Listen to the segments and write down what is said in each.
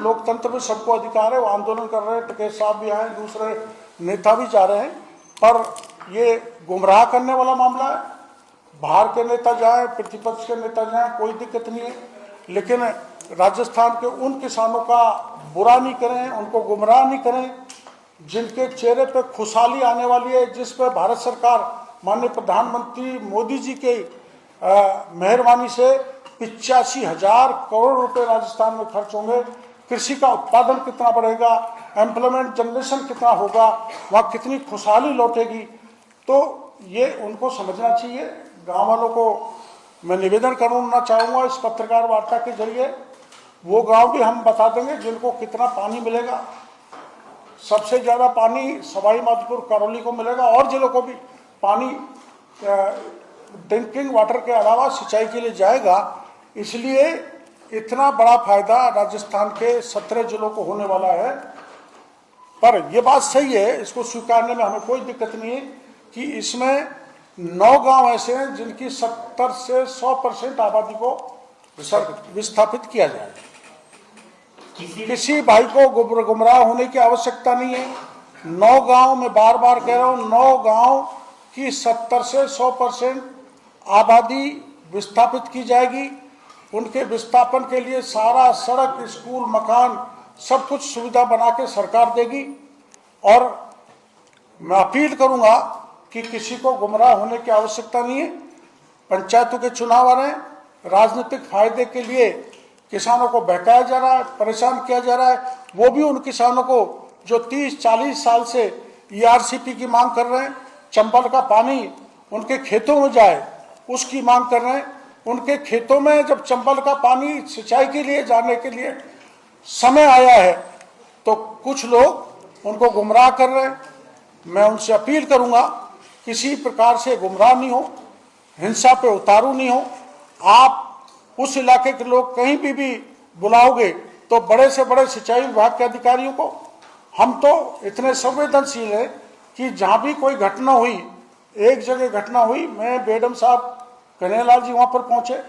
लोकतंत्र में सबको अधिकार है, वो आंदोलन कर रहे हैं, टिकैत साहब भी आए, दूसरे नेता भी जा रहे हैं, पर ये गुमराह करने वाला मामला है। बाहर के नेता जाएं, प्रतिपक्ष के नेता जाएं, कोई दिक्कत नहीं है, लेकिन राजस्थान के उन किसानों का बुरा नहीं करें, उनको गुमराह नहीं करें जिनके चेहरे पे खुशहाली आने वाली है, जिस पर भारत सरकार माननीय प्रधानमंत्री मोदी जी के मेहरबानी से 85,000 करोड़ रुपए राजस्थान में खर्च होंगे। कृषि का उत्पादन कितना बढ़ेगा, एम्प्लॉयमेंट जनरेशन कितना होगा, वहाँ कितनी खुशहाली लौटेगी, तो ये उनको समझना चाहिए। गांव वालों को मैं निवेदन करना चाहूँगा इस पत्रकार वार्ता के जरिए, वो गांव भी हम बता देंगे जिनको कितना पानी मिलेगा। सबसे ज़्यादा पानी सवाई माधोपुर करौली को मिलेगा, और जिलों को भी पानी ड्रिंकिंग वाटर के अलावा सिंचाई के लिए जाएगा। इसलिए इतना बड़ा फायदा राजस्थान के 17 जिलों को होने वाला है। पर यह बात सही है, इसको स्वीकारने में हमें कोई दिक्कत नहीं है कि इसमें 9 गांव ऐसे हैं जिनकी 70 से 100% आबादी को विस्थापित किया जाए। किसी भाई को गुमराह होने की आवश्यकता नहीं है। 9 गांव, मैं बार बार कह रहा हूं, 9 गांव की 70 से 100% आबादी विस्थापित की जाएगी। उनके विस्थापन के लिए सारा सड़क, स्कूल, मकान, सब कुछ सुविधा बना के सरकार देगी। और मैं अपील करूंगा कि किसी को गुमराह होने की आवश्यकता नहीं है। पंचायतों के चुनाव आ रहे हैं, राजनीतिक फायदे के लिए किसानों को बहकाया जा रहा है, परेशान किया जा रहा है। वो भी उन किसानों को जो 30-40 साल से ERCP की मांग कर रहे हैं, चंबल का पानी उनके खेतों में जाए, उसकी मांग कर रहे हैं। उनके खेतों में जब चंबल का पानी सिंचाई के लिए जाने के लिए समय आया है, तो कुछ लोग उनको गुमराह कर रहे हैं। मैं उनसे अपील करूंगा, किसी प्रकार से गुमराह नहीं हो, हिंसा पे उतारू नहीं हो। आप उस इलाके के लोग कहीं भी बुलाओगे तो बड़े से बड़े सिंचाई विभाग के अधिकारियों को, हम तो इतने संवेदनशील हैं कि जहाँ भी कोई घटना हुई, एक जगह घटना हुई, मैं बेडम साहब कन्हैयालाल जी वहाँ पर पहुँचे,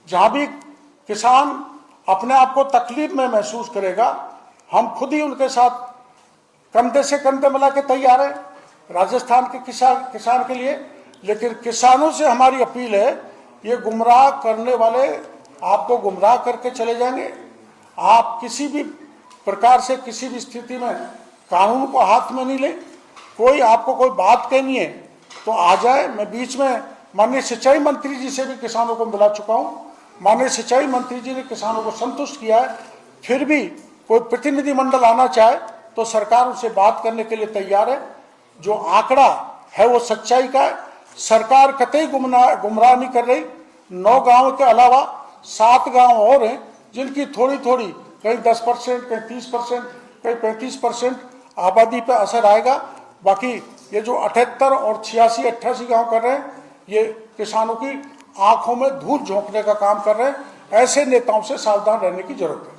जहाँ भी किसान अपने आप को तकलीफ में महसूस करेगा, हम खुद ही उनके साथ कंधे से कंधे मिला के तैयार हैं राजस्थान के किसान के लिए। लेकिन किसानों से हमारी अपील है, ये गुमराह करने वाले आपको गुमराह करके चले जाएंगे। आप किसी भी प्रकार से किसी भी स्थिति में कानून को हाथ में नहीं ले। कोई आपको कोई बात कहनी है तो आ जाए। मैं बीच में माननीय सिंचाई मंत्री जी से भी किसानों को मिला चुका हूँ। माननीय सिंचाई मंत्री जी ने किसानों को संतुष्ट किया है। फिर भी कोई प्रतिनिधिमंडल आना चाहे तो सरकार उनसे बात करने के लिए तैयार है। जो आंकड़ा है वो सच्चाई का है। सरकार कतई गुमराह नहीं कर रही। 9 गांव के अलावा 7 गांव और हैं जिनकी थोड़ी थोड़ी, कहीं 10%, कहीं 30%, कहीं 35% आबादी पर असर आएगा। बाकी ये जो 78 और 86-88 गांव कर रहे हैं, ये किसानों की आंखों में धूल झोंकने का काम कर रहे हैं। ऐसे नेताओं से सावधान रहने की जरूरत है।